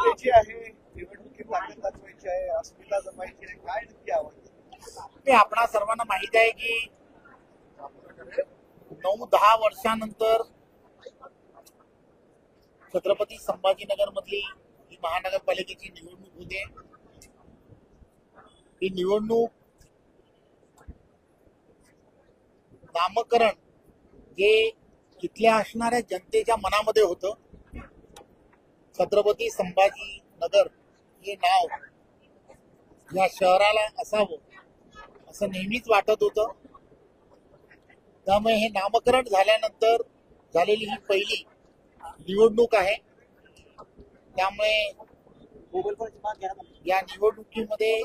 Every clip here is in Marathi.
करायची आहे, निवडणुकीत ताकद दाखवायची आहे, अस्मिता जमायची आहे, काय नक्की आवडतं? ते आपणा सर्वांना माहित आहे की 9-10 वर्षानंतर छत्रपती संभाजीनगर मधली ही महानगरपालिकेची निवडणूक होते. ही निवडणूक नामकरण जे इथल्या असणाऱ्या जनतेच्या मनामध्ये होतं. छत्रपती संभाजीनगर हे नाव या शहराला असावं असं नेहमीच वाटत होतं. त्यामुळे हे नामकरण झाल्यानंतर झालेली ही पहिली निवडणूक आहे. त्यामुळे या निवडणुकीमध्ये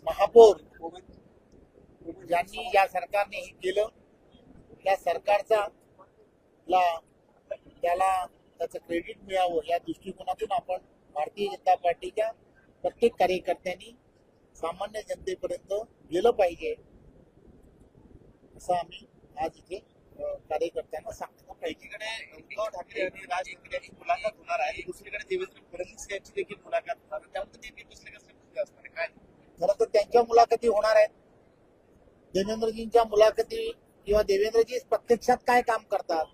महापौर ज्यांनी या सरकारने हे केलं त्या सरकारचा त्याला त्याचं क्रेडिट मिळावं या दृष्टिकोनातून आपण भारतीय जनता पार्टीच्या प्रत्येक कार्यकर्त्यांनी सामान्य जनतेपर्यंत गेलं पाहिजे असं आम्ही आज इथे कार्यकर्त्यांना सांगतो. एकीकडे उद्धव ठाकरे आणि राज ठाकरे यांची मुलाखत होणार आहे, दुसरीकडे देवेंद्र फडणवीस यांची देखील मुलाखत होणार आहे. त्यामध्ये नेमकी कसले कसले मुद्दे असणार आहे? काय खरं तर त्यांच्या मुलाखती होणार आहेत. देवेंद्रजींच्या मुलाखती किंवा देवेंद्रजी प्रत्यक्षात काय काम करतात,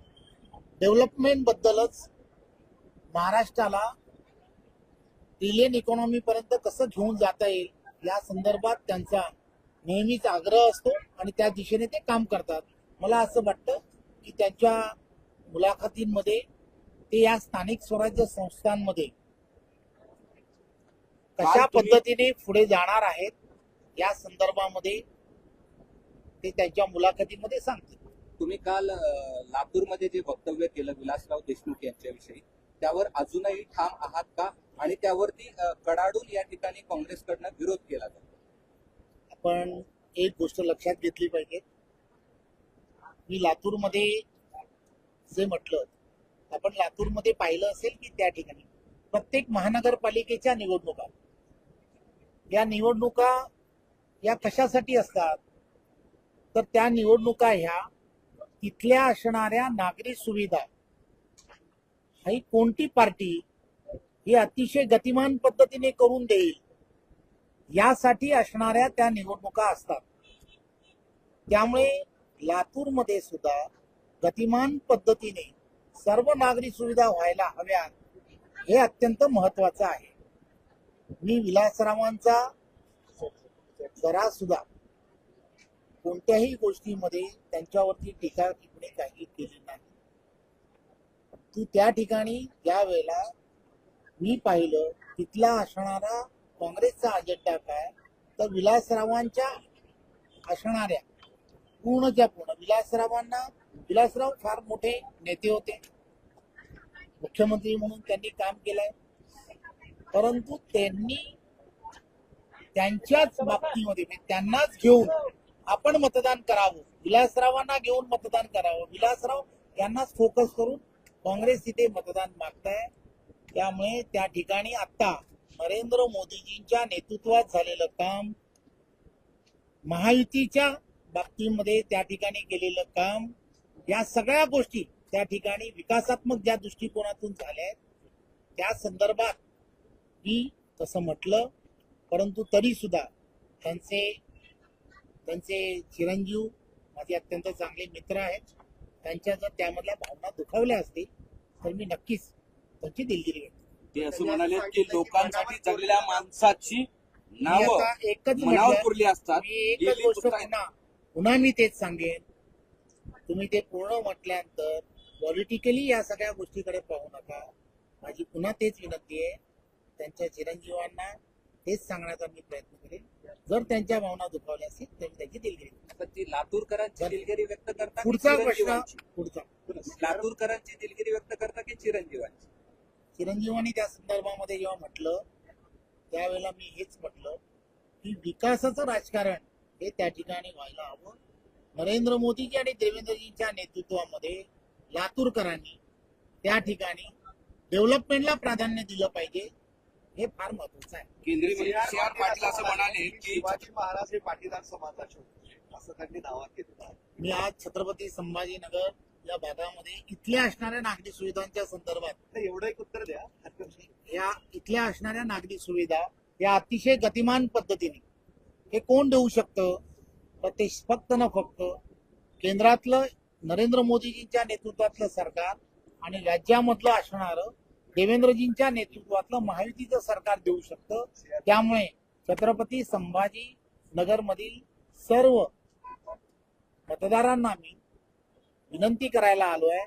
डेव्हलपमेंट बद्दलच महाराष्ट्राला ट्रिलियन इकॉनॉमी पर्यंत कसं घेऊन जाता येईल या संदर्भात त्यांचा नेहमीच आग्रह असतो आणि त्या दिशेने ते काम करतात. मला असं वाटतं की त्यांच्या मुलाखतींमध्ये ते या स्थानिक स्वराज्य संस्थांमध्ये कशा पद्धतीने पुढे जाणार आहेत या संदर्भामध्ये ते त्यांच्या मुलाखतीमध्ये सांगतील. तुम्ही काल लातूरमध्ये जे वक्तव्य केलं विलासराव देशमुख यांच्याविषयी, त्यावर अजूनही ठाम आहात का? आणि त्यावरती कडाडून या ठिकाणी काँग्रेसकडनं विरोध केला जातो. आपण एक गोष्ट लक्षात घेतली पाहिजे. मी लातूरमध्ये जे म्हटलं, आपण लातूरमध्ये पाहिलं असेल की त्या ठिकाणी प्रत्येक महानगरपालिकेच्या निवडणुका या निवडणुका या कशासाठी असतात तर त्या निवडणुका ह्या तिथल्या असणाऱ्या नागरी सुविधा ही कोणती पार्टी ही अतिशय गतिमान पद्धतीने करून देईल यासाठी असणाऱ्या त्या निवडणुका असतात. त्यामुळे लातूरमध्ये सुद्धा गतिमान पद्धतीने सर्व नागरी सुविधा व्हायला हव्यात हे अत्यंत महत्वाचं आहे. मी विलासरावांचा जरा सुद्धा कोणत्याही गोष्टीमध्ये त्यांच्यावरती टीका टिप्पणी काही केली नाही. तू त्या ठिकाणी ज्या वेळेला मी पाहिलं तिथला असणारा काँग्रेसचा अजेंडा काय तर विलासरावांच्या असणाऱ्या पूर्णच्या पूर्ण विलासराव फार मोठे नेते होते, मुख्यमंत्री म्हणून त्यांनी काम केलंय, परंतु त्यांनी त्यांच्याच बाबतीमध्ये त्यांनाच घेऊन आपण मतदान करावं, विलासरावांना घेऊन मतदान करावं, विलासराव यांनाच फोकस करून काँग्रेस तिथे मतदान मागताय. त्यामुळे त्या ठिकाणी आता नरेंद्र मोदीजींच्या नेतृत्वात झालेलं काम, महायुतीच्या बाबतीमध्ये त्या ठिकाणी केलेलं काम, या सगळ्या गोष्टी त्या ठिकाणी विकासात्मक ज्या दृष्टिकोनातून झाल्या आहेत त्या संदर्भात मी तसं म्हटलं. परंतु तरी सुद्धा त्यांचे चिरंजीव माझे अत्यंत चांगले मित्र आहेत. त्यांच्या जर त्यामधल्या भावना दुखावल्या असतील तर मी नक्कीच त्यांची दिलगिरी घेतो. ते असं म्हणाले की लोकांसाठी जगलेल्या माणसाची नावं एकच मनावर पुरली असतात. मी एकच गोष्ट पुन्हा मी तेच सांगेन, तुम्ही ते पूर्ण म्हटल्यानंतर पॉलिटिकली या सगळ्या गोष्टीकडे पाहू नका. माझी पुन्हा तेच विनंती आहे, त्यांच्या चिरंजीवांना तेच सांगण्याचा मी प्रयत्न करेन. जर त्यांच्या भावना दुखावल्या असतील तर त्यांची दिलगिरी. पण ती लातूरकरांची दिलगिरी व्यक्त करता पुढचा प्रश्न लातूरकरांची दिलगिरी व्यक्त करता की चिरंजीवांची? चिरंजीवांनी त्या संदर्भामध्ये जेव्हा म्हटलं त्यावेळेला मी हेच म्हटलं की विकासाचं राजकारण हे त्या ठिकाणी व्हायला हवं. नरेंद्र मोदीजी आणि देवेंद्रजींच्या नेतृत्वामध्ये लातूरकरांनी त्या ठिकाणी डेव्हलपमेंटला प्राधान्य दिलं पाहिजे, हे फार महत्वाचं आहे. केंद्रीय मंत्री सी आर पाटील असं म्हणाले की शिवाजी महाराज हे पाटीदार समाजाचे होते असं त्यांनी दावा केला. मी आज छत्रपती संभाजीनगर या भागामध्ये इथल्या असणाऱ्या नागरी सुविधांच्या संदर्भात एवढं एक उत्तर द्या. या इथल्या असणाऱ्या नागरी सुविधा या अतिशय गतिमान पद्धतीने हे कोण देऊ शकतं? तर ते फक्त ना फक्त केंद्रातलं नरेंद्र मोदीजींच्या नेतृत्वातलं सरकार आणि राज्यामधलं असणारं देवेंद्रजींच्या नेतृत्वातलं महायुतीचं सरकार देऊ शकतं. त्यामुळे छत्रपती संभाजी नगरमधील सर्व मतदारांना मी विनंती करायला आलोय